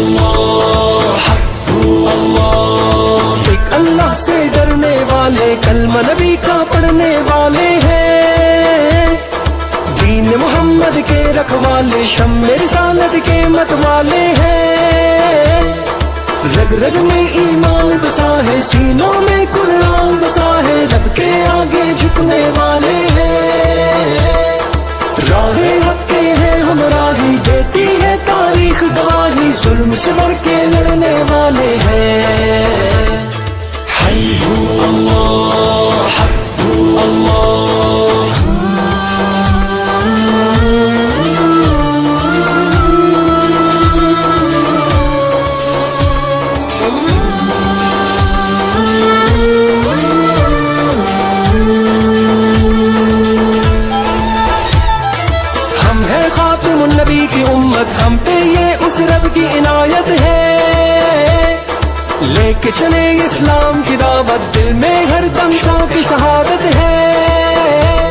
اللہ حق اللہ، ایک اللہ سے ڈرنے والے کلمہ نبی کا پڑھنے والے ہیں، دین محمد کے رکھوالے شمع رسالت کے مت والے ہیں، رگ رگ میں ایمان بسا ہے، سینوں میں قرآن بسا ہے، رب کے آگے جھکنے والے ہیں، راہ حق کے ہیں ہم راہی، دیتی ہے تاریخ گواہی، ظلم سے بڑھ کے لڑنے والے ہیں، حی اللہ حق اللہ۔ نبی کی امت، ہم پہ یہ اس رب کی عنایت ہے، لے کے چلے اسلام کی دعوت، دل میں ہر دم شوق کی شہادت ہے،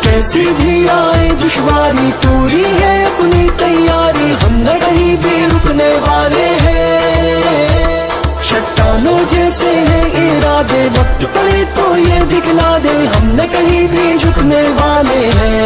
کیسی بھی آئے دشواری پوری ہے اپنی تیاری، ہم نہ کہیں بھی رکنے والے ہیں، چٹانوں جیسے ہیں ارادے، وقت پڑے تو یہ دکھلا دے، ہم نہ کہیں بھی جھکنے والے ہیں۔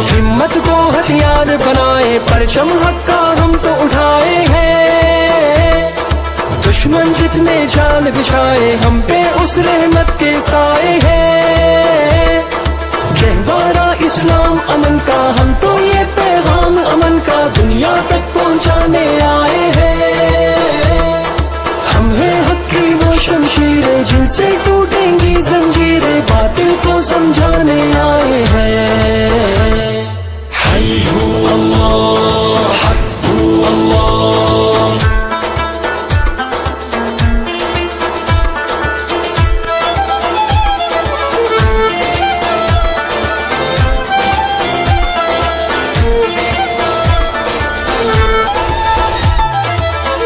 ہمت کو ہتھیار بنائے، پرچم حق کا ہم تو اٹھائے ہیں، دشمن جتنے جال بچھائے، ہم پہ اس رحمت کے سائے ہیں، گہوارہ اسلام امن کا، ہم تو یہ پیغام امن کا دنیا تک پہنچانے آئے ہیں، ہم ہیں حق کی وہ شمشیریں جن سے ٹوٹیں گی زنجیریں، باطل کو سمجھانے آئے ہیں، حی اللہ حق اللہ۔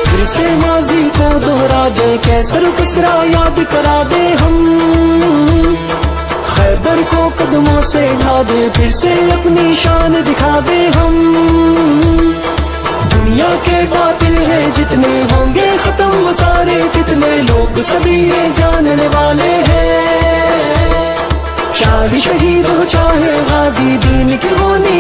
پھر سے ماضی کو دوہرا دے، کیسر کسرا یاد کرا دے، ہم خیبر کو قدموں سے ڈھا دے، پھر سے اپنی شان دکھا دے، ہم دنیا کے باطل ہیں جتنے، ہوں گے ختم وہ سارے فتنے، لوگ سبھی یہ جاننے والے ہیں، چاہے شہید ہو چاہے غازی، دین کی ہونی